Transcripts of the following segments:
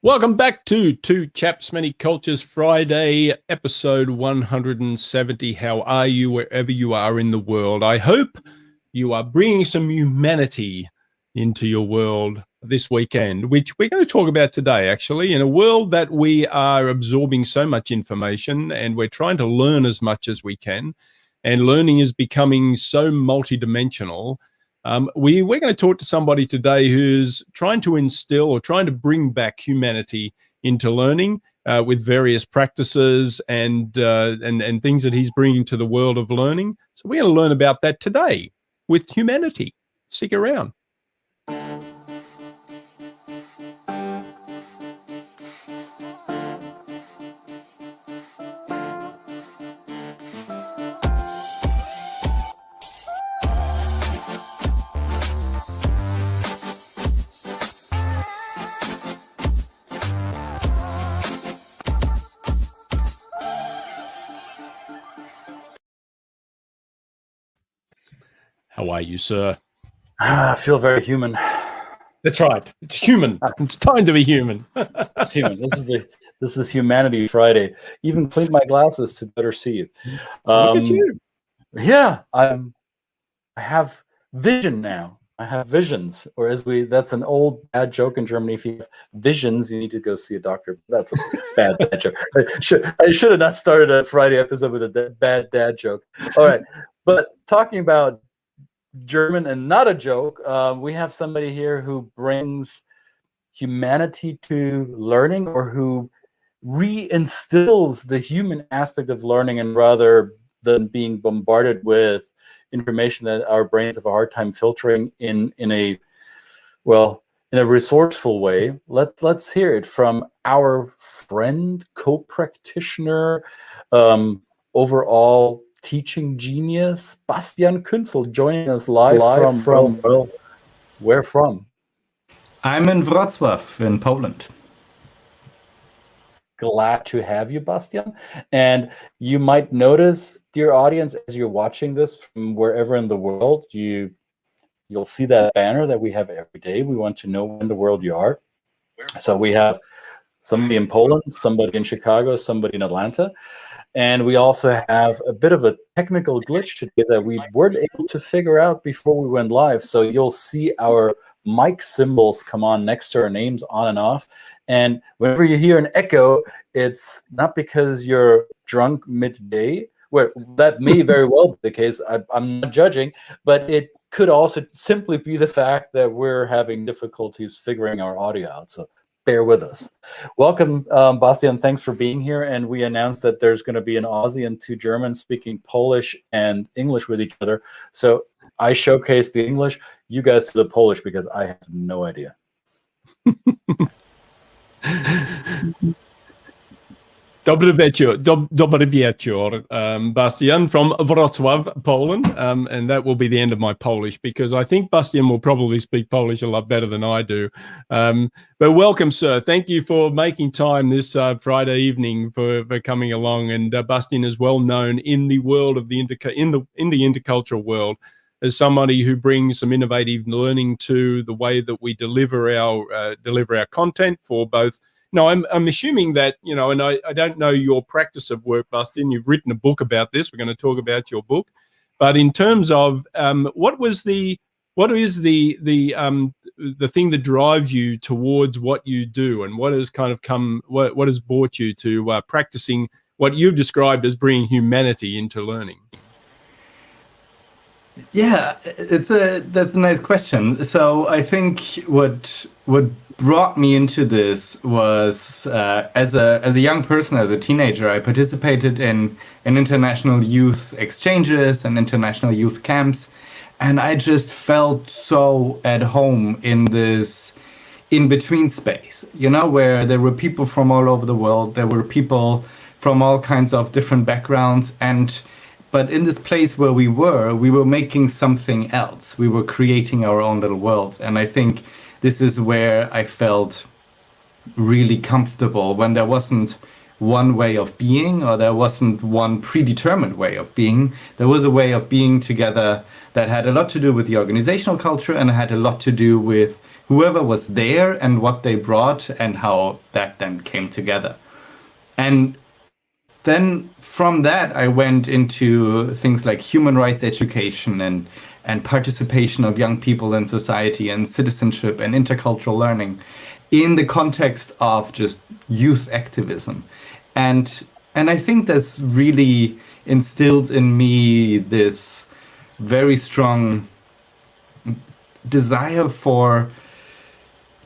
Welcome back to Two Chaps, Many Cultures Friday, episode 170. How are you wherever you are in the world? I hope you are bringing some humanity into your world this weekend, which we're going to talk about today, actually. In a world that we are absorbing so much information and we're trying to learn as much as we can, and learning is becoming so multidimensional. We're going to talk to somebody today who's trying to instill or trying to bring back humanity into learning with various practices and things that he's bringing to the world of learning. So we're going to learn about that today with humanity. Stick around. How are you, sir? I feel very human. That's right. It's human. It's time to be human. It's human. This is Humanity Friday. Even cleaned my glasses to better see you. Look at you. Yeah, I have vision now. I have visions. Or that's an old bad joke in Germany. If you have visions, you need to go see a doctor. That's a bad joke. I should have not started a Friday episode with a bad dad joke. All right, but talking about German and not a joke, we have somebody here who brings humanity to learning, or who reinstills the human aspect of learning, and rather than being bombarded with information that our brains have a hard time filtering in a resourceful way. Let's hear it from our friend, co-practitioner, overall teaching genius, Bastian Küntzel, joining us live from where from? I'm in Wrocław in Poland. Glad to have you, Bastian. And you might notice, dear audience, as you're watching this from wherever in the world, you'll see that banner that we have every day. We want to know where in the world you are. So we have somebody in Poland, somebody in Chicago, somebody in Atlanta. And we also have a bit of a technical glitch today that we weren't able to figure out before we went live. So you'll see our mic symbols come on next to our names on and off. And whenever you hear an echo, it's not because you're drunk midday, where that may very well be the case. I'm not judging, but it could also simply be the fact that we're having difficulties figuring our audio out. So bear with us. Welcome, Bastian. Thanks for being here. And we announced that there's going to be an Aussie and two Germans speaking Polish and English with each other. So I showcase the English, you guys do the Polish, because I have no idea. Dobry wieczór, Bastian from Wrocław, Poland. And that will be the end of my Polish, because I think Bastian will probably speak Polish a lot better than I do. But welcome, sir. Thank you for making time this Friday evening for coming along. And Bastian is well known in the world of the intercultural world as somebody who brings some innovative learning to the way that we deliver our content for both. No, I'm assuming that, and I don't know your practice of work, Bastian. You've written a book about this. We're going to talk about your book. But in terms of what is the thing that drives you towards what you do, and what has what has brought you to practicing what you've described as bringing humanity into learning? Yeah, that's a nice question. So I think what brought me into this was as a young person, as a teenager, I participated in international youth exchanges and international youth camps, and I just felt so at home in this in-between space, where there were people from all over the world, there were people from all kinds of different backgrounds, but in this place where we were making something else. We were creating our own little worlds. And I think this is where I felt really comfortable, when there wasn't one way of being, or there wasn't one predetermined way of being. There was a way of being together that had a lot to do with the organizational culture, and had a lot to do with whoever was there and what they brought and how that then came together. And then from that, I went into things like human rights education and participation of young people in society and citizenship and intercultural learning in the context of just youth activism. And I think that's really instilled in me this very strong desire for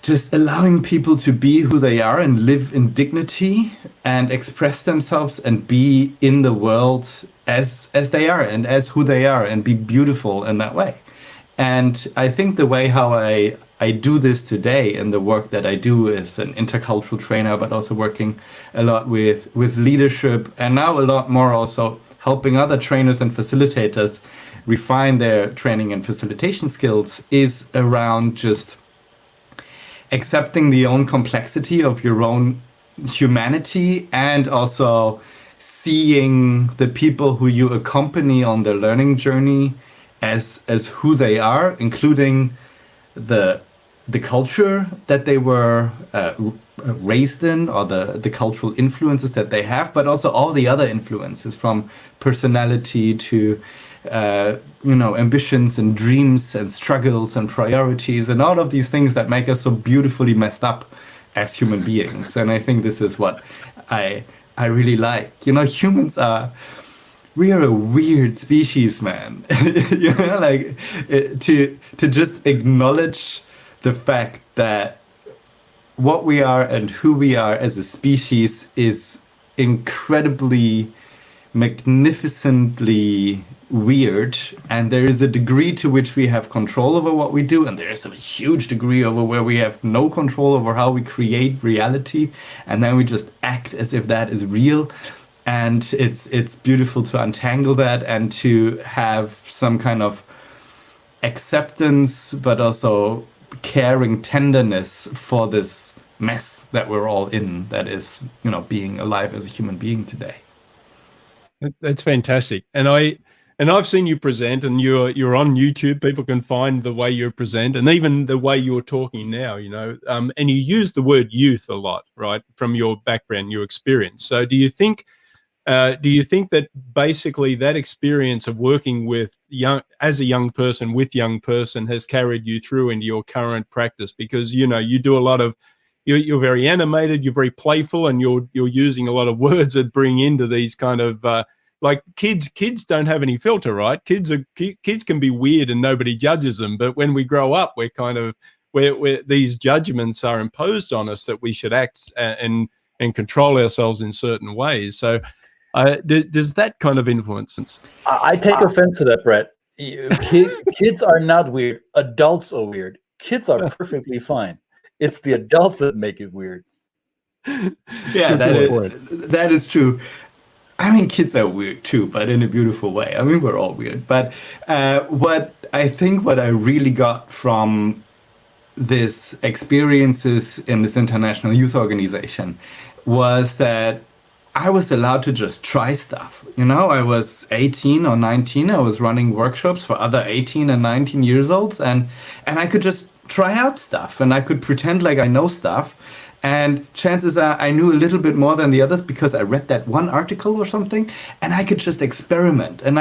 just allowing people to be who they are and live in dignity and express themselves and be in the world as they are and as who they are and be beautiful in that way. And I think the way how I do this today in the work that I do as an intercultural trainer, but also working a lot with leadership, and now a lot more also helping other trainers and facilitators refine their training and facilitation skills, is around just accepting the own complexity of your own humanity, and also seeing the people who you accompany on their learning journey as who they are, including the culture that they were raised in, or the cultural influences that they have, but also all the other influences, from personality to ambitions and dreams and struggles and priorities and all of these things that make us so beautifully messed up as human beings. And I think this is what I really like. Humans we are a weird species, man. To just acknowledge the fact that what we are and who we are as a species is incredibly, magnificently weird, and there is a degree to which we have control over what we do, and there is a huge degree over where we have no control over how we create reality, and then we just act as if that is real. And it's beautiful to untangle that and to have some kind of acceptance, but also caring tenderness for this mess that we're all in, that is, being alive as a human being today. That's fantastic. And I've seen you present, and you're on YouTube. People can find the way you present, and even the way you're talking now, and you use the word youth a lot, right? From your background, your experience. So do you think that basically that experience of working with as a young person with young person has carried you through into your current practice? Because, you do a lot of, you're very animated, you're very playful, and you're using a lot of words that bring into these kind of, like kids don't have any filter, right? Kids can be weird and nobody judges them. But when we grow up, we're kind of, where these judgments are imposed on us that we should act and control ourselves in certain ways. So does that kind of influence? I take offense to that, Brett. Kids are not weird. Adults are weird. Kids are perfectly fine. It's the adults that make it weird. Yeah, that is true. I mean, kids are weird too, but in a beautiful way. I mean, we're all weird. But what I really got from this experiences in this international youth organization was that I was allowed to just try stuff. I was 18 or 19. I was running workshops for other 18 and 19 years olds, and I could just try out stuff, and I could pretend like I know stuff. And chances are I knew a little bit more than the others because I read that one article or something, and I could just experiment, and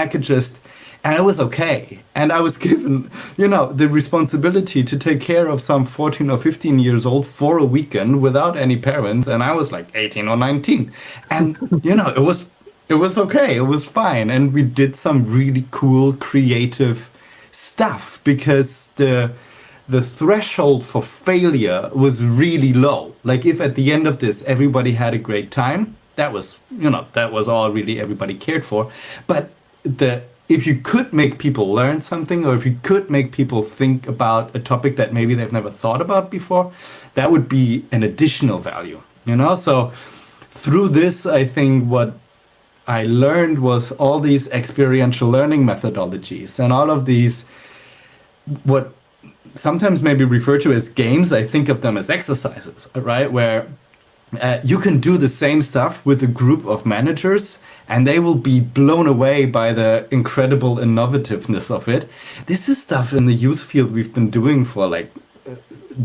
and it was okay. And I was given, the responsibility to take care of some 14 or 15 years old for a weekend without any parents. And I was like 18 or 19. And, it was okay. It was fine. And we did some really cool, creative stuff because the threshold for failure was really low. Like, if at the end of this, everybody had a great time, that was all really everybody cared for. But if you could make people learn something, or if you could make people think about a topic that maybe they've never thought about before, that would be an additional value, So through this, I think what I learned was all these experiential learning methodologies and all of these, what sometimes maybe referred to as games. I think of them as exercises, right? Where you can do the same stuff with a group of managers and they will be blown away by the incredible innovativeness of it. This is stuff in the youth field we've been doing for like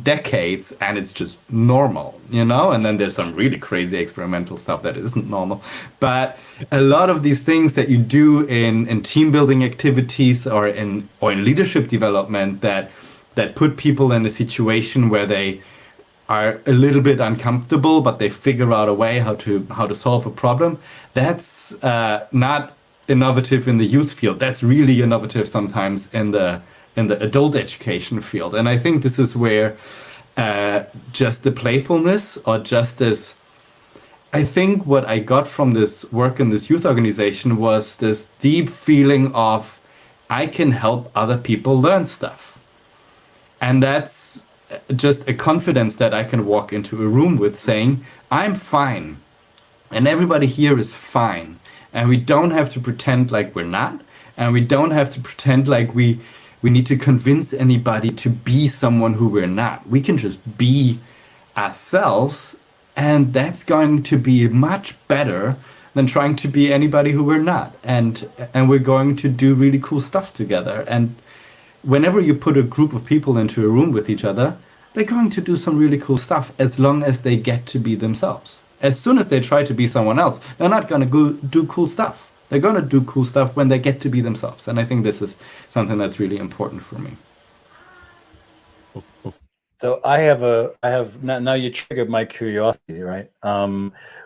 decades, and it's just normal, you know? And then there's some really crazy experimental stuff that isn't normal. But a lot of these things that you do in team building activities or in leadership development that put people in a situation where they are a little bit uncomfortable, but they figure out a way how to solve a problem. That's not innovative in the youth field. That's really innovative sometimes in the adult education field. And I think this is where just the playfulness or just this, I think what I got from this work in this youth organization was this deep feeling of I can help other people learn stuff. And that's just a confidence that I can walk into a room with saying, I'm fine. And everybody here is fine. And we don't have to pretend like we're not. And we don't have to pretend like we need to convince anybody to be someone who we're not. We can just be ourselves. And that's going to be much better than trying to be anybody who we're not. And we're going to do really cool stuff together. And whenever you put a group of people into a room with each other, they're going to do some really cool stuff as long as they get to be themselves. As soon as they try to be someone else, they're not going to go do cool stuff. They're going to do cool stuff when they get to be themselves. And I think this is something that's really important for me. So I have now you triggered my curiosity, right?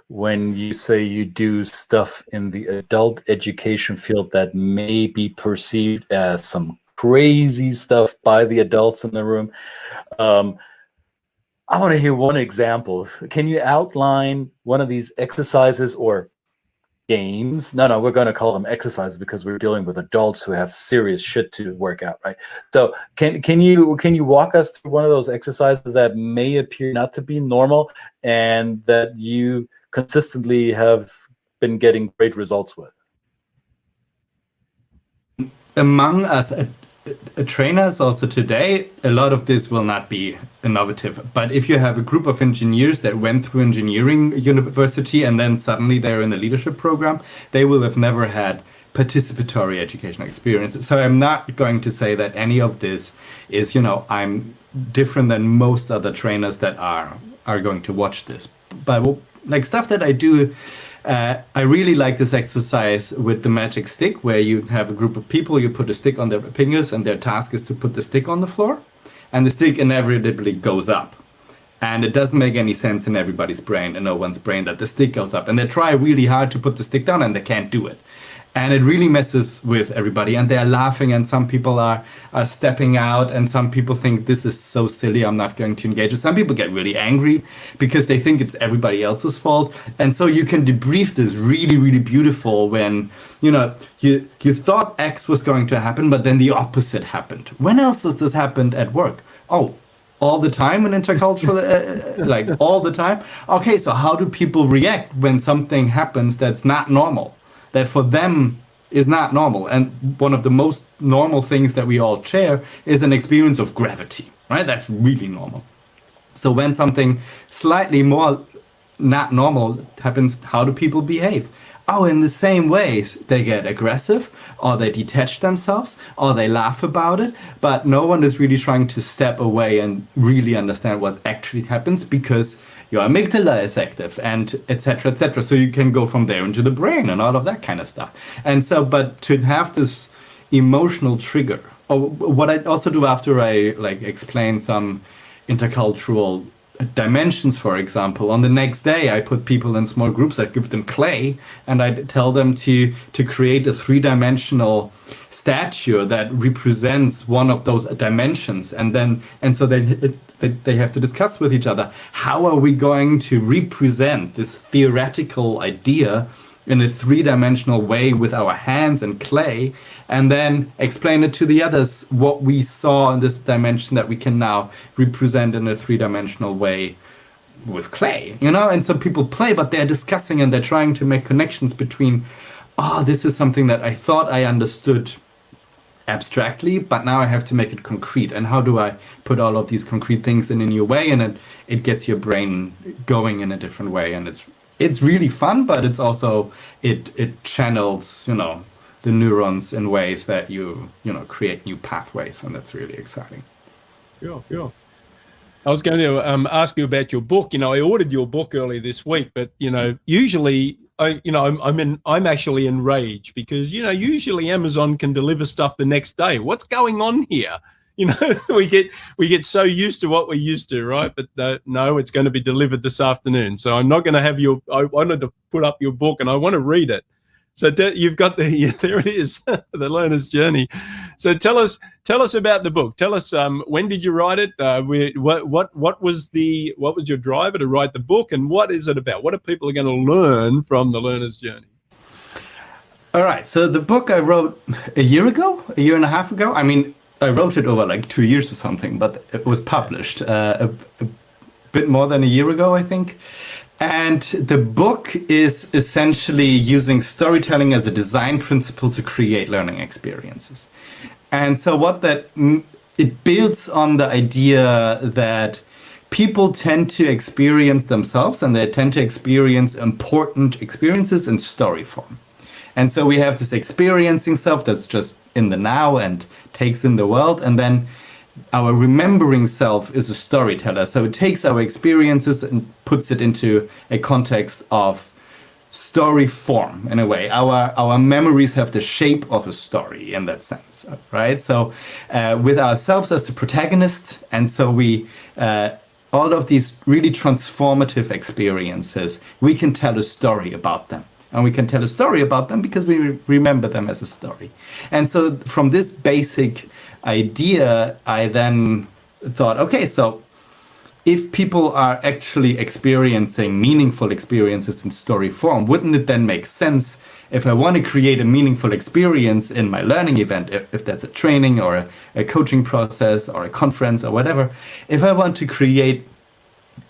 When you say you do stuff in the adult education field that may be perceived as some crazy stuff by the adults in the room, I want to hear one example. Can you outline one of these exercises or games? No, we're going to call them exercises because we're dealing with adults who have serious shit to work out, right? So can you walk us through one of those exercises that may appear not to be normal and that you consistently have been getting great results with? Among us trainers also today, a lot of this will not be innovative. But if you have a group of engineers that went through engineering university and then suddenly they're in the leadership program, they will have never had participatory educational experience. So I'm not going to say that any of this is, I'm different than most other trainers that are going to watch this. But like stuff that I do, I really like this exercise with the magic stick, where you have a group of people, you put a stick on their fingers, and their task is to put the stick on the floor, and the stick inevitably goes up. And it doesn't make any sense in everybody's brain, in no one's brain, that the stick goes up. And they try really hard to put the stick down, and they can't do it. And it really messes with everybody, and they're laughing, and some people are stepping out, and some people think this is so silly, I'm not going to engage. Some people get really angry because they think it's everybody else's fault. And so you can debrief this really, really beautiful when, you thought X was going to happen, but then the opposite happened. When else does this happen at work? Oh, all the time in intercultural, like all the time? Okay, so how do people react when something happens that's not normal? That for them is not normal. And one of the most normal things that we all share is an experience of gravity, right? That's really normal. So when something slightly more not normal happens, how do people behave? Oh, in the same ways, they get aggressive, or they detach themselves, or they laugh about it, but no one is really trying to step away and really understand what actually happens, because your amygdala is active, and etc., etc. So you can go from there into the brain and all of that kind of stuff. And so, but to have this emotional trigger, or what I also do after I explain some intercultural dimensions, for example, on the next day I put people in small groups, I give them clay, and I tell them to create a 3-dimensional statue that represents one of those dimensions, and so they have to discuss with each other, how are we going to represent this theoretical idea in a 3-dimensional way with our hands and clay, and then explain it to the others what we saw in this dimension that we can now represent in a 3-dimensional way with clay, And so people play, but they're discussing and they're trying to make connections between, this is something that I thought I understood abstractly, but now I have to make it concrete. And how do I put all of these concrete things in a new way? And it gets your brain going in a different way. And it's really fun, but it's also, it channels, the neurons in ways that you create new pathways. And that's really exciting. Yeah. I was going to ask you about your book. I ordered your book earlier this week, but usually, I'm actually enraged because usually Amazon can deliver stuff the next day. What's going on here? We get so used to what we're used to, right? But no, it's going to be delivered this afternoon. So I'm not going to have I wanted to put up your book, and I want to read it. So you've got there it is, The Learner's Journey. So tell us about the book. Tell us when did you write it? What was your driver to write the book, and what is it about? What are people going to learn from The Learner's Journey? All right. So the book I wrote a year and a half ago. I mean, I wrote it over like 2 years or something, but it was published a bit more than a year ago, I think. And the book is essentially using storytelling as a design principle to create learning experiences. And so it builds on the idea that people tend to experience themselves, and they tend to experience important experiences in story form. And so we have this experiencing self that's just in the now and takes in the world, and then our remembering self is a storyteller. So it takes our experiences and puts it into a context of story form in a way. Our memories have the shape of a story in that sense, right? So with ourselves as the protagonist, and so we all of these really transformative experiences, we can tell a story about them. And we can tell a story about them because we remember them as a story. And so from this basic idea, I then thought, okay, so if people are actually experiencing meaningful experiences in story form, wouldn't it then make sense if I want to create a meaningful experience in my learning event, if that's a training or a coaching process or a conference or whatever, if I want to create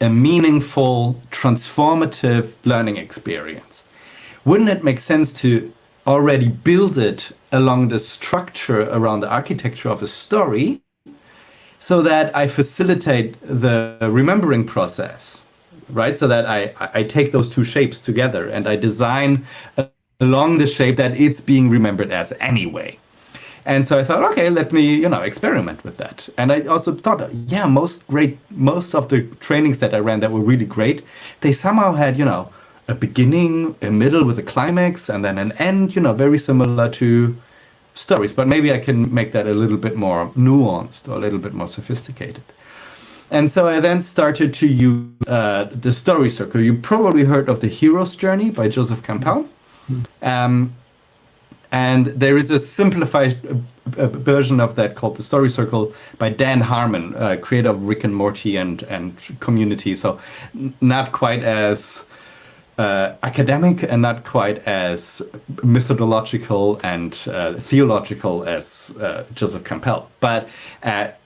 a meaningful, transformative learning experience, wouldn't it make sense to already build it along the structure, around the architecture of a story, so that I facilitate the remembering process, right? So that I take those two shapes together and I design along the shape that it's being remembered as anyway. And so I thought, okay, let me, experiment with that. And I also thought, yeah, most of the trainings that I ran that were really great, they somehow had, a beginning, a middle with a climax, and then an end, very similar to stories. But maybe I can make that a little bit more nuanced or a little bit more sophisticated. And so I then started to use the story circle. You probably heard of The Hero's Journey by Joseph Campbell. And there is a simplified version of that called the Story Circle by Dan Harmon, creator of Rick and Morty and Community. So not quite as academic and not quite as methodological and theological as Joseph Campbell, but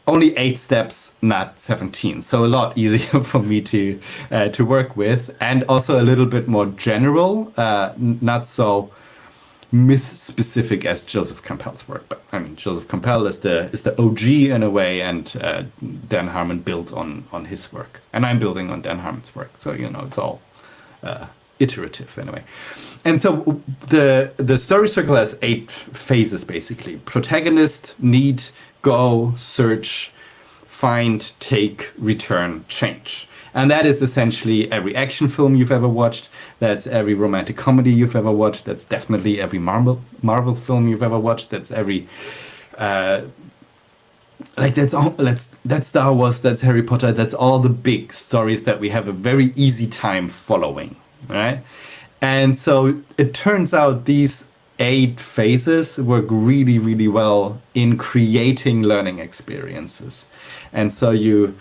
only 8 steps, not 17. So a lot easier for me to work with, and also a little bit more general, not so myth specific as Joseph Campbell's work. But I mean, Joseph Campbell is the OG in a way, and Dan Harmon built on his work, and I'm building on Dan Harmon's work. So it's all iterative anyway. And so the story circle has 8 phases basically: protagonist, need, go, search, find, take, return, change. And that is essentially every action film you've ever watched. That's every romantic comedy you've ever watched. That's definitely every Marvel film you've ever watched. That's every that's Star Wars, that's Harry Potter, that's all the big stories that we have a very easy time following, right? And so it turns out these 8 phases work really, really well in creating learning experiences. And so you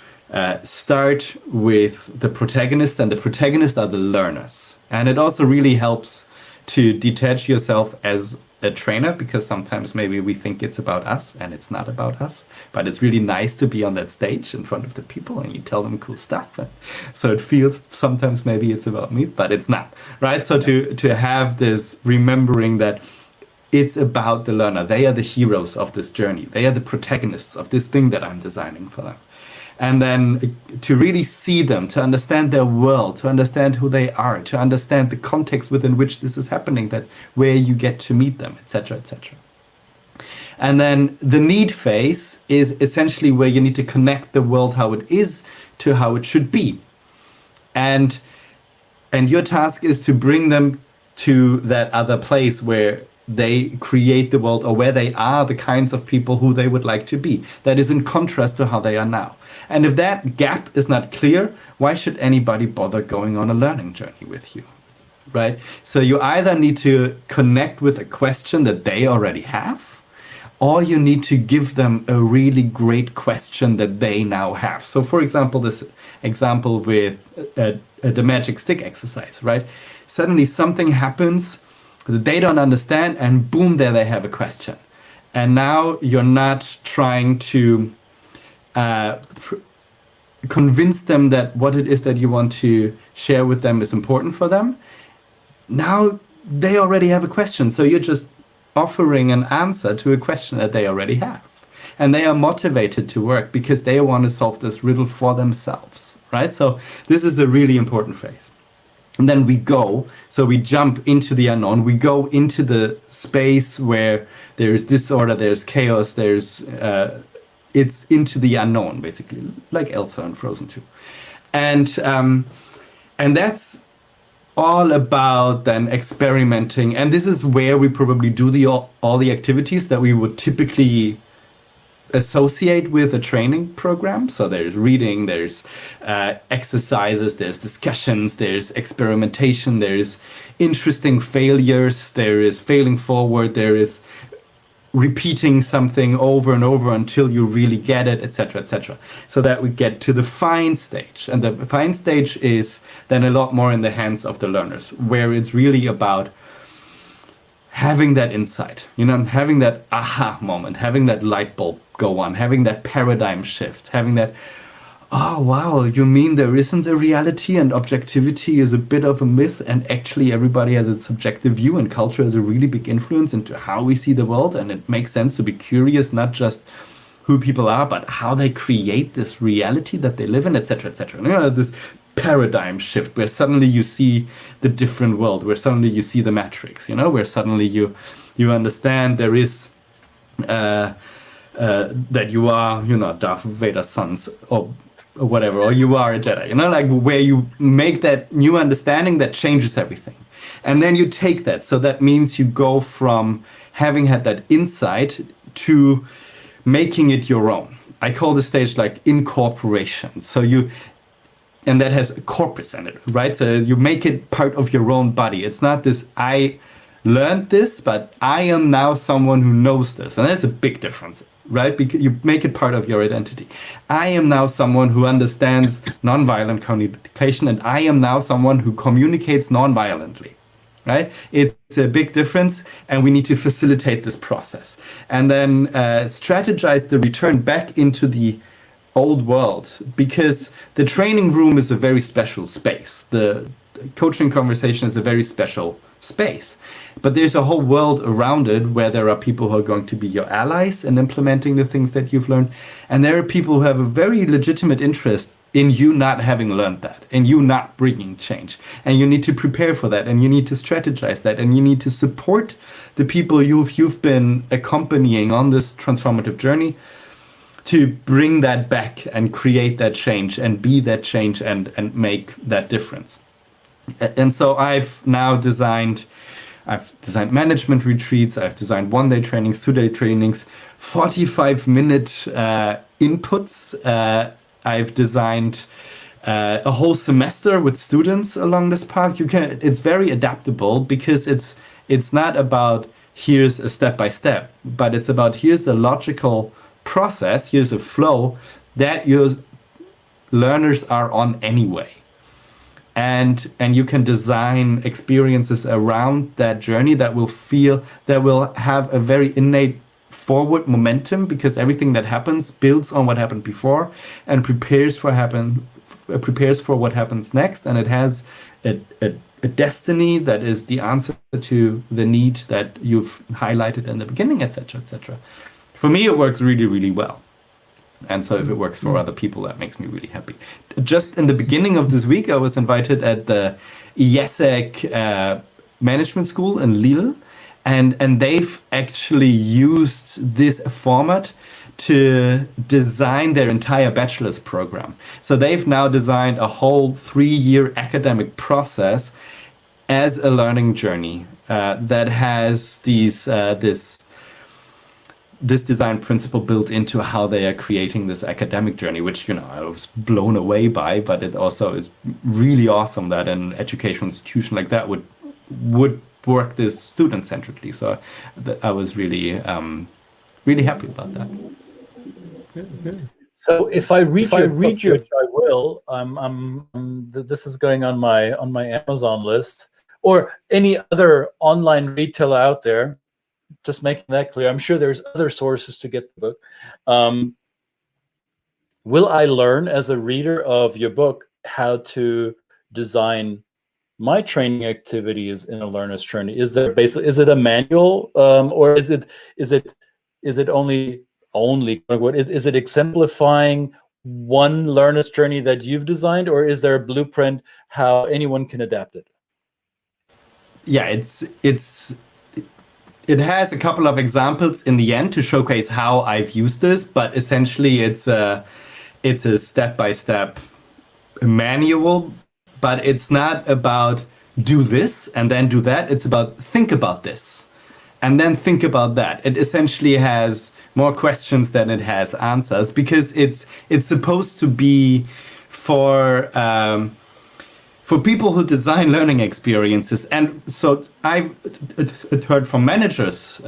start with the protagonist, and the protagonists are the learners. And it also really helps to detach yourself as a trainer, because sometimes maybe we think it's about us and it's not about us, but it's really nice to be on that stage in front of the people and you tell them cool stuff. So it feels sometimes maybe it's about me, but it's not, right? So to have this remembering that it's about the learner. They are the heroes of this journey. They are the protagonists of this thing that I'm designing for them. And then to really see them, to understand their world, to understand who they are, to understand the context within which this is happening, that where you get to meet them, etc., etc. And then the need phase is essentially where you need to connect the world how it is to how it should be. And your task is to bring them to that other place where they create the world, or where they are the kinds of people who they would like to be. That is in contrast to how they are now. And if that gap is not clear, why should anybody bother going on a learning journey with you, right? So you either need to connect with a question that they already have, or you need to give them a really great question that they now have. So for example, this example with the magic stick exercise, right? Suddenly something happens that they don't understand, and boom, there they have a question. And now you're not trying to convince them that what it is that you want to share with them is important for them. Now they already have a question, so you're just offering an answer to a question that they already have. And they are motivated to work because they want to solve this riddle for themselves, right? So this is a really important phase. And then we jump into the unknown. We go into the space where there's disorder, there's chaos, it's into the unknown, basically, like Elsa and Frozen 2. And that's all about then experimenting. And this is where we probably do all the activities that we would typically associate with a training program. So there's reading, there's exercises, there's discussions, there's experimentation, there's interesting failures, there is failing forward, there is repeating something over and over until you really get it, etc., etc. So that we get to the fine stage. And the fine stage is then a lot more in the hands of the learners, where it's really about having that insight, having that aha moment, having that light bulb go on, having that paradigm shift, having that, oh wow, you mean there isn't a reality and objectivity is a bit of a myth, and actually everybody has a subjective view, and culture has a really big influence into how we see the world, and it makes sense to be curious, not just who people are, but how they create this reality that they live in, etc., etc. This paradigm shift where suddenly you see the different world, where suddenly you see the matrix, where suddenly you understand there is that you are, Darth Vader's sons, or whatever, or you are a Jedi, like where you make that new understanding that changes everything. And then you take that. So that means you go from having had that insight to making it your own. I call the stage like incorporation. And that has a corpus in it, right? So you make it part of your own body. It's not this, I learned this, but I am now someone who knows this. And that's a big difference, right? Because you make it part of your identity. I am now someone who understands nonviolent communication, and I am now someone who communicates nonviolently, right? It's a big difference, and we need to facilitate this process. And then strategize the return back into the old world, because the training room is a very special space. The coaching conversation is a very special space, but there's a whole world around it where there are people who are going to be your allies in implementing the things that you've learned, and there are people who have a very legitimate interest in you not having learned that, in you not bringing change, and you need to prepare for that, and you need to strategize that, and you need to support the people you've been accompanying on this transformative journey to bring that back and create that change and be that change and make that difference. And so I've designed management retreats, I've designed one-day trainings, two-day trainings, 45-minute inputs. I've designed a whole semester with students along this path. It's very adaptable, because it's not about here's a step-by-step, but it's about here's a logical process, here's a flow that your learners are on anyway. And you can design experiences around that journey that will have a very innate forward momentum, because everything that happens builds on what happened before and prepares for what happens next, and it has a a destiny that is the answer to the need that you've highlighted in the beginning, etc., etc. For me, it works really, really well. And so if it works for other people, that makes me really happy. Just in the beginning of this week, I was invited at the 𝙈𝙬𝙤 Management School in Lille, and they've actually used this format to design their entire bachelor's program. So they've now designed a whole 3-year academic process as a learning journey that has this design principle built into how they are creating this academic journey, which, you know, I was blown away by, but it also is really awesome that an educational institution like that would work this student-centrically. So I was really, really happy about that. So if I read you, which I will, this is going on my Amazon list, or any other online retailer out there. Just making that clear. I'm sure there's other sources to get the book. Will I learn as a reader of your book how to design my training activities in a learner's journey? Is there basically, is it a manual, or is it only is it exemplifying one learner's journey that you've designed, or is there a blueprint how anyone can adapt it? Yeah, it has a couple of examples in the end to showcase how I've used this, but essentially it's a step-by-step manual, but it's not about do this and then do that. It's about think about this and then think about that. It essentially has more questions than it has answers, because it's supposed to be for people who design learning experiences. And so I've heard from managers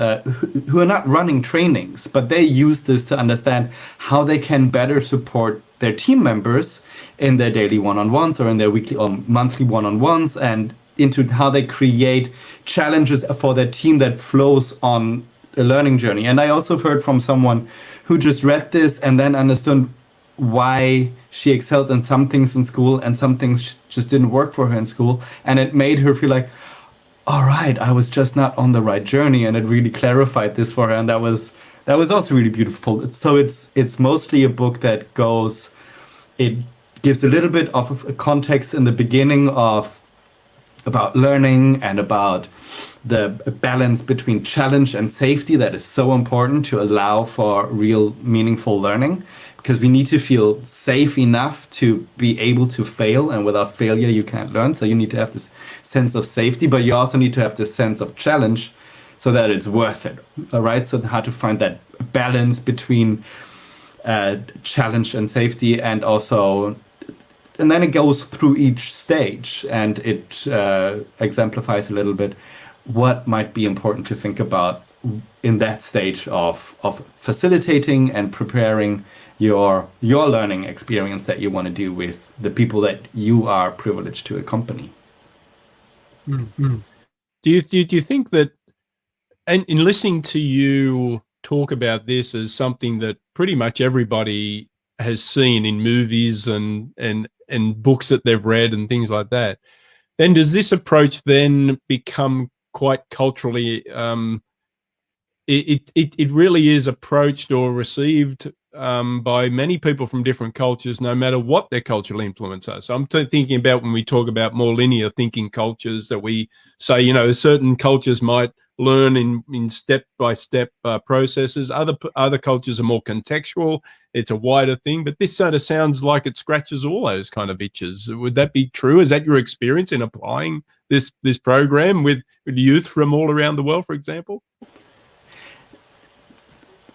who are not running trainings, but they use this to understand how they can better support their team members in their daily one-on-ones or in their weekly or monthly one-on-ones, and into how they create challenges for their team that flows on a learning journey. And I also heard from someone who just read this and then understood why she excelled in some things in school and some things just didn't work for her in school, and it made her feel like, all right, I was just not on the right journey, and it really clarified this for her, and that was also really beautiful. So it's mostly a book that it gives a little bit of a context in the beginning about learning and about the balance between challenge and safety that is so important to allow for real meaningful learning, because we need to feel safe enough to be able to fail, and without failure you can't learn. So you need to have this sense of safety, but you also need to have this sense of challenge so that it's worth it. All right, so how to find that balance between challenge and safety, and then it goes through each stage, and it exemplifies a little bit what might be important to think about in that stage of facilitating and preparing your learning experience that you want to do with the people that you are privileged to accompany. Mm-hmm. Do you think that, and in listening to you talk about this as something that pretty much everybody has seen in movies and books that they've read and things like that, then does this approach then become quite culturally, it really is approached or received by many people from different cultures, no matter what their cultural influence are. So I'm thinking about when we talk about more linear thinking cultures, that we say, you know, certain cultures might learn in step-by-step processes. Other cultures are more contextual. It's a wider thing, but this sort of sounds like it scratches all those kind of itches. Would that be true? Is that your experience in applying this program with youth from all around the world, for example?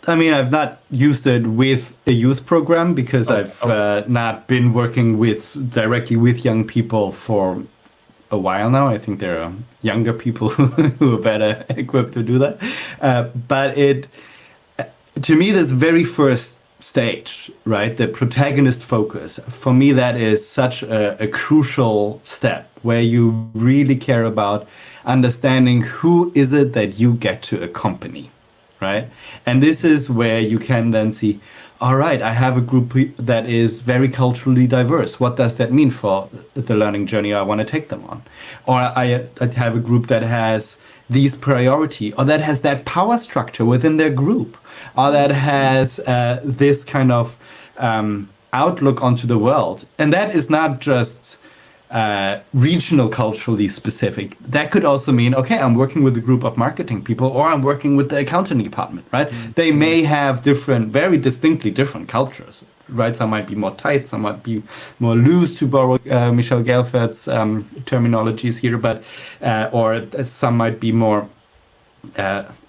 I mean, I've not used it with a youth program because I've not been working directly with young people for a while now. I think there are younger people who are better equipped to do that. But to me, this very first stage, right, the protagonist focus, for me, that is such a crucial step where you really care about understanding who is it that you get to accompany. Right? And this is where you can then see, all right, I have a group that is very culturally diverse. What does that mean for the learning journey I want to take them on? Or I have a group that has these priority, or that has that power structure within their group, or that has this kind of outlook onto the world. And that is not just regional culturally specific. That could also mean, okay, I'm working with a group of marketing people, or I'm working with the accounting department, right? They may have different, very distinctly different cultures, right? Some might be more tight, some might be more loose, to borrow Michel Gelfard's terminologies here, but or some might be more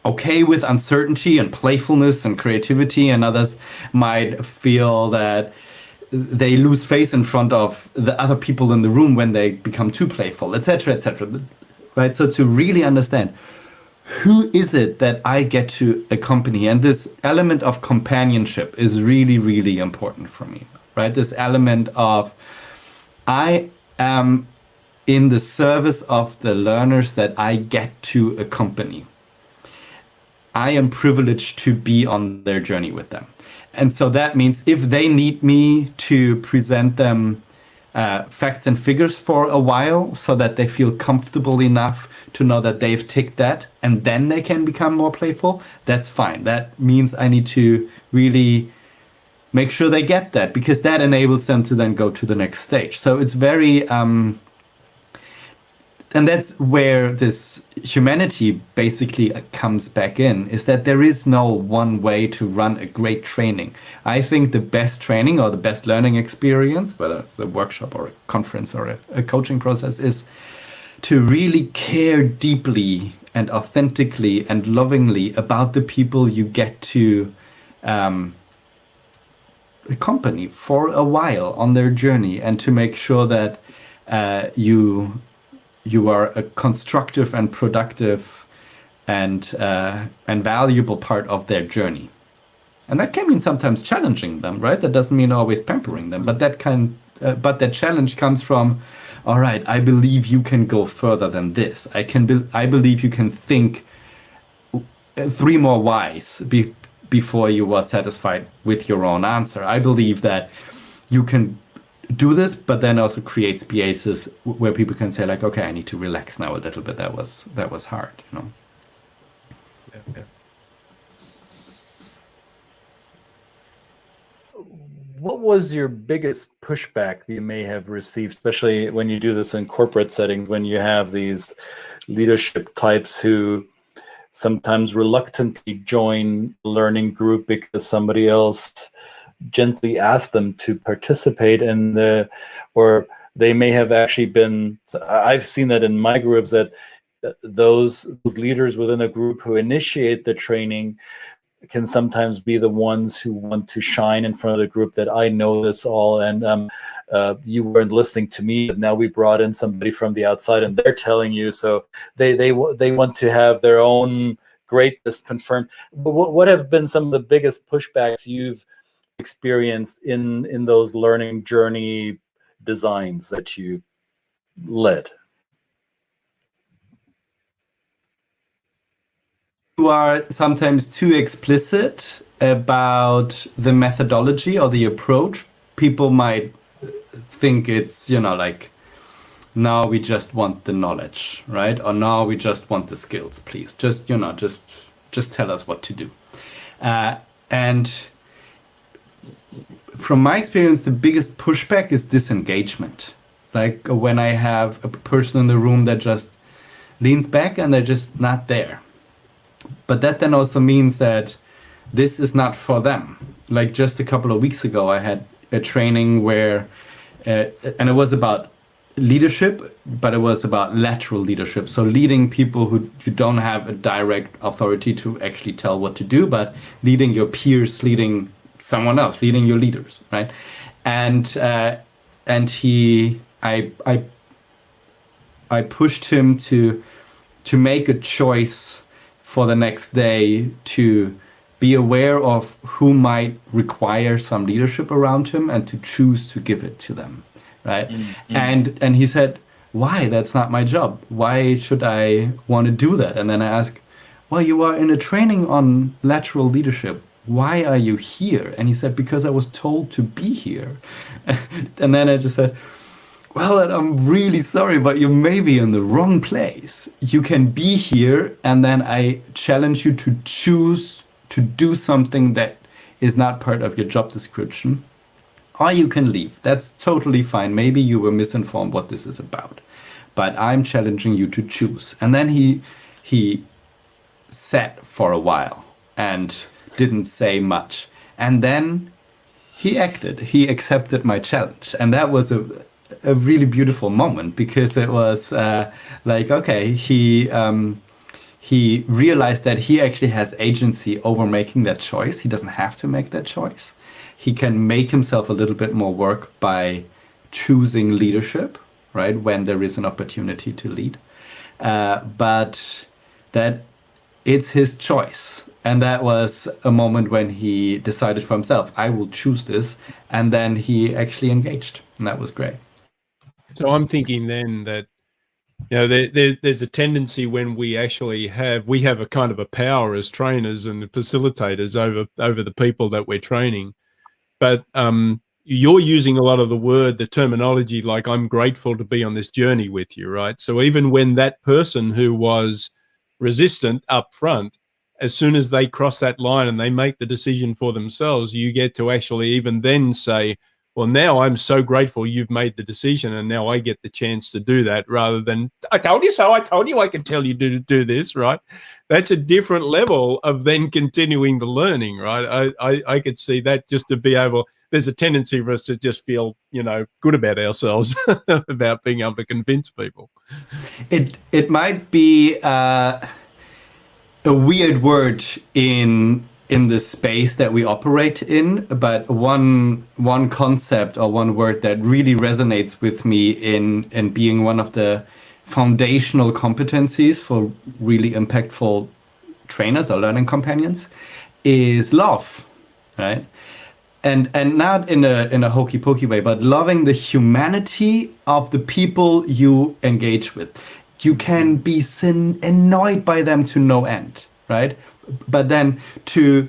okay with uncertainty and playfulness and creativity, and others might feel that they lose face in front of the other people in the room when they become too playful, etc., etc. Right? So to really understand, who is it that I get to accompany? And this element of companionship is really, really important for me, right? This element of, I am in the service of the learners that I get to accompany. I am privileged to be on their journey with them. And so that means if they need me to present them facts and figures for a while so that they feel comfortable enough to know that they've ticked that and then they can become more playful, that's fine. That means I need to really make sure they get that, because that enables them to then go to the next stage. So it's very... and that's where this humanity basically comes back in, is that there is no one way to run a great training. I think the best training or the best learning experience, whether it's a workshop or a conference or a coaching process, is to really care deeply and authentically and lovingly about the people you get to accompany for a while on their journey, and to make sure that you are a constructive and productive and valuable part of their journey. And that can mean sometimes challenging them, right? That doesn't mean always pampering them, but that challenge comes from, all right, I believe you can go further than this. I believe you can think 3 more whys before you are satisfied with your own answer. I believe that you can do this, but then also create spaces where people can say, like, okay, I need to relax now a little bit. That was hard, you know. Yeah. What was your biggest pushback that you may have received, especially when you do this in corporate settings, when you have these leadership types who sometimes reluctantly join a learning group because somebody else gently ask them to participate in or they may have actually been, I've seen that in my groups, that those leaders within a group who initiate the training can sometimes be the ones who want to shine in front of the group, that I know this all, and you weren't listening to me, but now we brought in somebody from the outside and they're telling you, so they want to have their own greatness confirmed. What have been some of the biggest pushbacks you've experienced in those learning journey designs that you led? Who are sometimes too explicit about the methodology or the approach. People might think it's, like, now we just want the knowledge, right? Or now we just want the skills, please. Just tell us what to do. And from my experience, the biggest pushback is disengagement. Like when I have a person in the room that just leans back and they're just not there. But that then also means that this is not for them. Like just a couple of weeks ago, I had a training where, and it was about leadership, but it was about lateral leadership. So leading people who don't have a direct authority to actually tell what to do, but leading your peers, leading someone else, leading your leaders, right? And I pushed him to make a choice for the next day, to be aware of who might require some leadership around him and to choose to give it to them, right? Mm-hmm. And he said, why? That's not my job. Why should I want to do that? And then I asked, well, you are in a training on lateral leadership. why are you here? And he said, because I was told to be here. And then I just said, well, I'm really sorry, but you may be in the wrong place. You can be here, and then I challenge you to choose to do something that is not part of your job description, or you can leave. That's totally fine. Maybe you were misinformed what this is about, but I'm challenging you to choose. And then he sat for a while and didn't say much. And then he acted. He accepted my challenge. And that was a really beautiful moment, because it was like, okay, he realized that he actually has agency over making that choice. He doesn't have to make that choice. He can make himself a little bit more work by choosing leadership, right, when there is an opportunity to lead. But that it's his choice. And that was a moment when he decided for himself, I will choose this. And then he actually engaged. And that was great. So I'm thinking then that, you know, there's a tendency when we actually have a kind of a power as trainers and facilitators over the people that we're training. But you're using a lot of the terminology, like, I'm grateful to be on this journey with you, right? So even when that person who was resistant up front, as soon as they cross that line and they make the decision for themselves, you get to actually even then say, well, now I'm so grateful you've made the decision, and now I get the chance to do that, rather than, I told you so, I told you I could tell you to do this, right? That's a different level of then continuing the learning, right? I could see that, just to be able, there's a tendency for us to just feel, you know, good about ourselves about being able to convince people. It might be a weird word in the space that we operate in, but one concept or one word that really resonates with me in being one of the foundational competencies for really impactful trainers or learning companions is love, right? And not in a hokey pokey way, but loving the humanity of the people you engage with. You can be annoyed by them to no end, right? But then to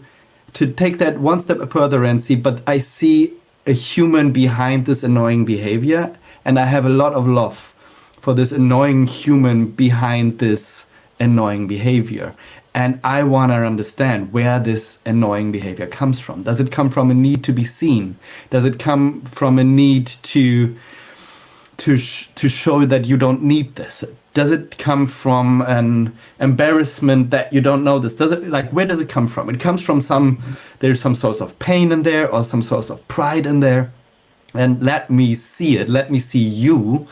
take that one step further and see, but I see a human behind this annoying behavior, and I have a lot of love for this annoying human behind this annoying behavior. And I want to understand where this annoying behavior comes from. Does it come from a need to be seen? Does it come from a need to show that you don't need this? Does it come from an embarrassment that you don't know this? Does it, like, where does it come from? It comes from there's some source of pain in there, or some source of pride in there. And let me see it. Let me see you.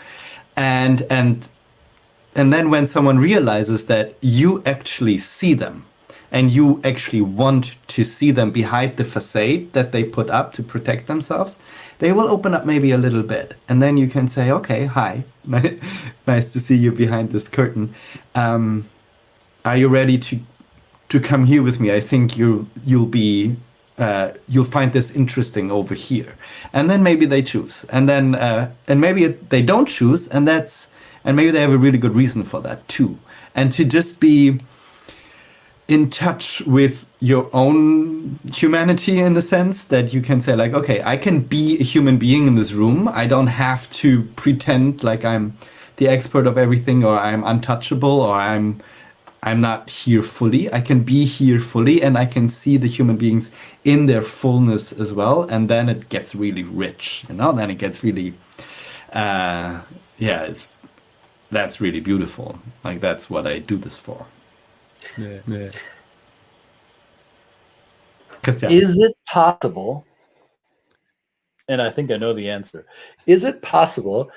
And then when someone realizes that you actually see them, and you actually want to see them behind the facade that they put up to protect themselves, they will open up maybe a little bit. And then you can say, okay, hi, nice to see you behind this curtain. Are you ready to come here with me? I think you'll find this interesting over here. And then maybe they choose. And then and maybe they don't choose, and maybe they have a really good reason for that too. And to just be in touch with your own humanity, in the sense that you can say, like, okay, I can be a human being in this room. I don't have to pretend like I'm the expert of everything, or I'm untouchable, or I'm not here fully. I can be here fully, and I can see the human beings in their fullness as well. And then it gets really rich, you know, then it gets really, that's really beautiful. Like, that's what I do this for. Yeah. Christian. Is it possible, and I think I know the answer, is it possible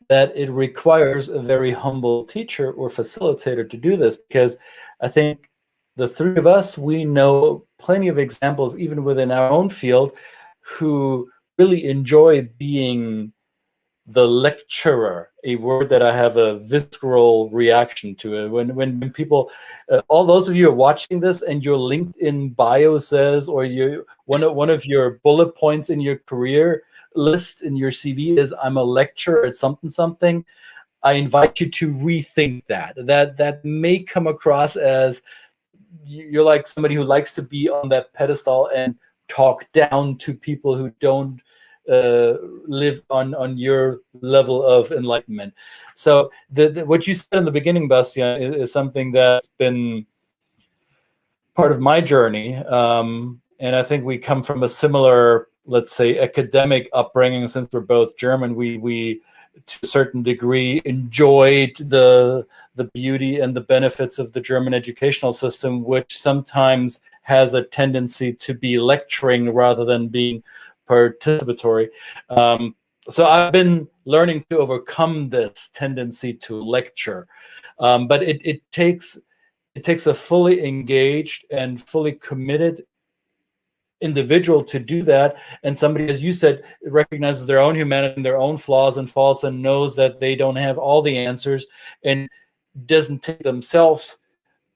that it requires a very humble teacher or facilitator to do this? Because I think the three of us, we know plenty of examples, even within our own field, who really enjoy being the lecturer, a word that I have a visceral reaction to. When people, all those of you are watching this and your LinkedIn bio says, or one of your bullet points in your career list in your CV is, I'm a lecturer at something, I invite you to rethink that. That may come across as you're like somebody who likes to be on that pedestal and talk down to people who don't live on your level of enlightenment. So what you said in the beginning, Bastian, is something that's been part of my journey. And I think we come from a similar, let's say, academic upbringing. Since we're both German, we to a certain degree enjoyed the beauty and the benefits of the German educational system, which sometimes has a tendency to be lecturing rather than being participatory. So I've been learning to overcome this tendency to lecture, but it takes a fully engaged and fully committed individual to do that, and somebody, as you said, recognizes their own humanity and their own flaws and faults, and knows that they don't have all the answers, and doesn't take themselves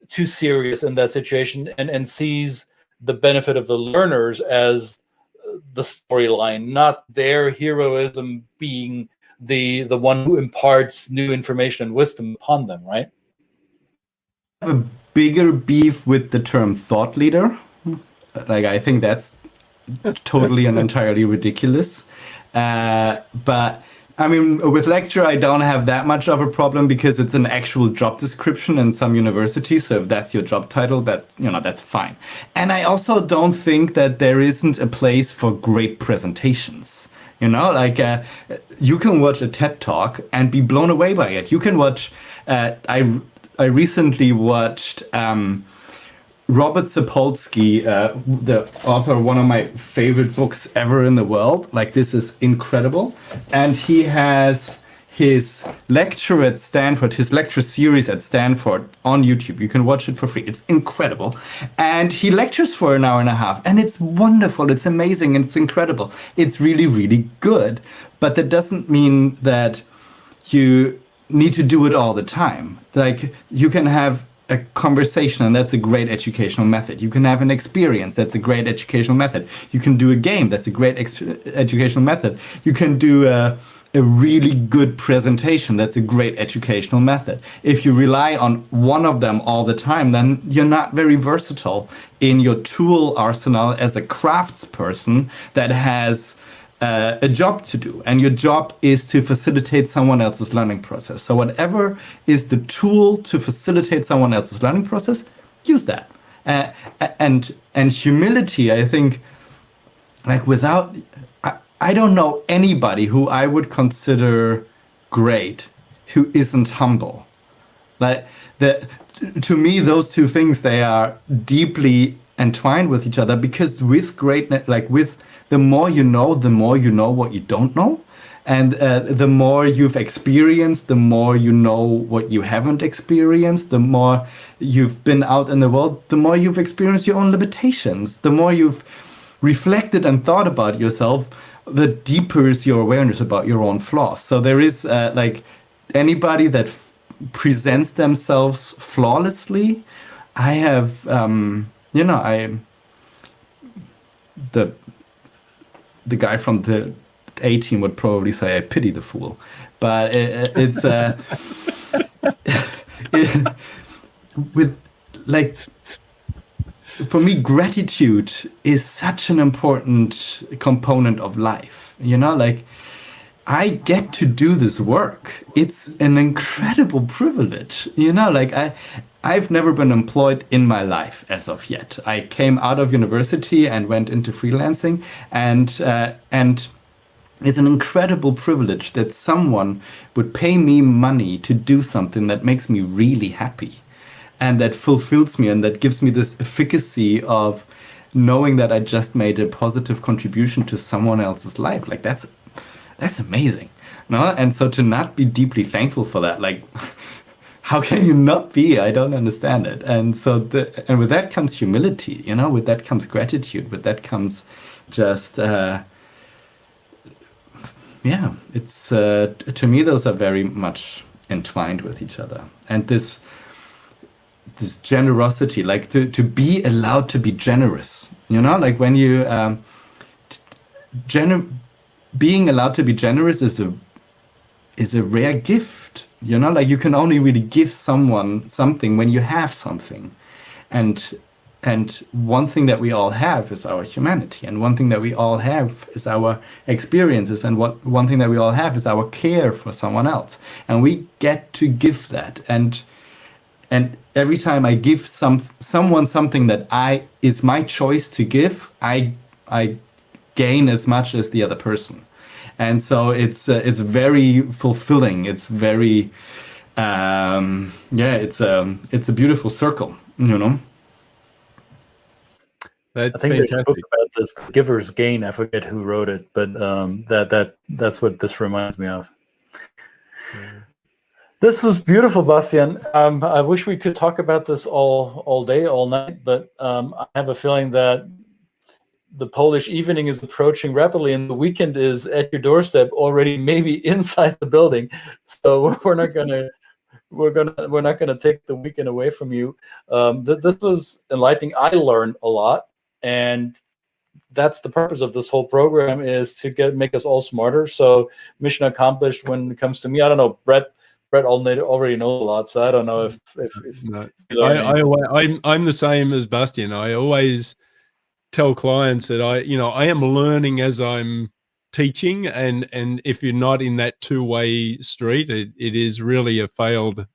too serious in that situation, and sees the benefit of the learners as the storyline, not their heroism being the one who imparts new information and wisdom upon them, right? I have a bigger beef with the term thought leader. Like, I think that's totally and entirely ridiculous. But I mean, with lecture, I don't have that much of a problem because it's an actual job description in some universities. So if that's your job title, that's fine. And I also don't think that there isn't a place for great presentations. Like you can watch a TED Talk and be blown away by it. You can watch, I recently watched Robert Sapolsky, the author of one of my favorite books ever in the world. Like, this is incredible. And he has his lecture at Stanford, his lecture series at Stanford on YouTube. You can watch it for free. It's incredible. And he lectures for an hour and a half. And it's wonderful. It's amazing. And it's incredible. It's really, really good. But that doesn't mean that you need to do it all the time. Like, you can have a conversation, and that's a great educational method. You can have an experience, that's a great educational method. You can do a game, that's a great educational method. You can do a really good presentation, that's a great educational method. If you rely on one of them all the time, then you're not very versatile in your tool arsenal as a craftsperson that has a job to do, and your job is to facilitate someone else's learning process. So whatever is the tool to facilitate someone else's learning process, use that. And humility, I think, like, without, I don't know anybody who I would consider great who isn't humble. Like, to me, those two things, they are deeply entwined with each other, because with greatness, like with the more you know what you don't know. And the more you've experienced, the more you know what you haven't experienced. The more you've been out in the world, the more you've experienced your own limitations. The more you've reflected and thought about yourself, the deeper is your awareness about your own flaws. So there is like, anybody that presents themselves flawlessly, I have, the guy from the A-Team would probably say, I pity the fool. But it's with, like, for me, gratitude is such an important component of life. Like, I get to do this work. It's an incredible privilege. Like, I've never been employed in my life as of yet. I came out of university and went into freelancing, and it's an incredible privilege that someone would pay me money to do something that makes me really happy, and that fulfills me, and that gives me this efficacy of knowing that I just made a positive contribution to someone else's life. Like, that's amazing, no? And so to not be deeply thankful for that, like, how can you not be? I don't understand it. And so, and with that comes humility, with that comes gratitude, with that comes just, it's, to me, those are very much entwined with each other. And this generosity, like to be allowed to be generous, like when you, being allowed to be generous is a rare gift. Like, you can only really give someone something when you have something. and one thing that we all have is our humanity, and one thing that we all have is our experiences, and one thing that we all have is our care for someone else, and we get to give that. And every time I give someone something that is my choice to give, I gain as much as the other person, and so it's very fulfilling. It's very it's a beautiful circle, you know. That's I think there's a fantastic. book about this, The Giver's Gain. I forget who wrote it, but that's what this reminds me of. This was beautiful, Bastian. I wish we could talk about this all day, all night, but I have a feeling that the Polish evening is approaching rapidly, and the weekend is at your doorstep already, maybe inside the building. So we're not gonna take the weekend away from you. This was enlightening. I learned a lot, and that's the purpose of this whole program, is to make us all smarter. So mission accomplished when it comes to me. I don't know, Brett already knows a lot, so I don't know if No. I'm the same as Bastian. I always tell clients that I am learning as I'm teaching, and if you're not in that two-way street, it is really a failed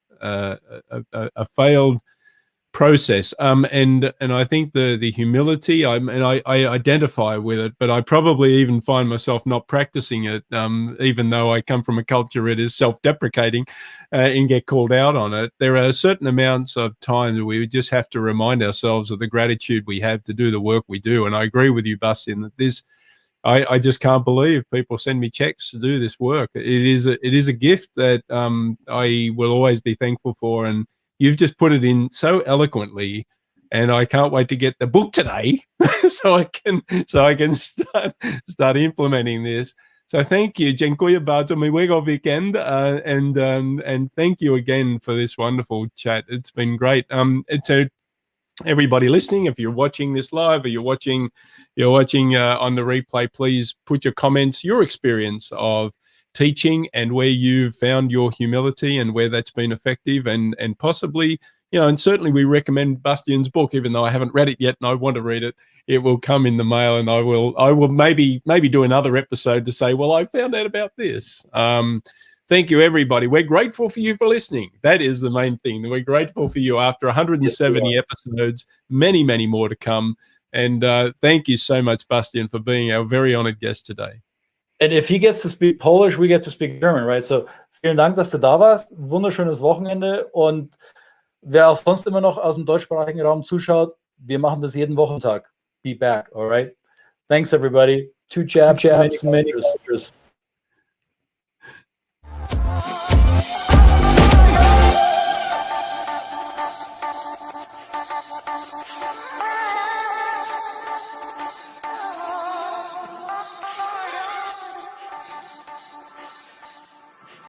process. And I think the humility, I identify with it, but I probably even find myself not practicing it, even though I come from a culture it is self-deprecating and get called out on it. There are certain amounts of times we just have to remind ourselves of the gratitude we have to do the work we do. And I agree with you, Bastian, that this, I just can't believe people send me checks to do this work. It is a gift that I will always be thankful for, and you've just put it in so eloquently, and I can't wait to get the book today so I can start implementing this. So thank you, dziękuję bardzo, miłego weekend, and thank you again for this wonderful chat. It's been great. To everybody listening, if you're watching this live or you're watching on the replay, please put your comments, your experience of teaching, and where you've found your humility and where that's been effective, and possibly, and certainly we recommend Bastian's book, even though I haven't read it yet and I want to read it. It will come in the mail, and I will maybe do another episode to say, well, I found out about this. Thank you, everybody. We're grateful for you for listening. That is the main thing. We're grateful for you after 170 episodes, many, many more to come. And thank you so much, Bastian, for being our very honored guest today. And if he gets to speak Polish, we get to speak German, right? So vielen Dank, dass du da warst. Wunderschönes Wochenende. Und wer auch sonst immer noch aus dem deutschsprachigen Raum zuschaut, wir machen das jeden Wochentag. Be back, all right? Thanks, everybody. Two chaps, many cultures.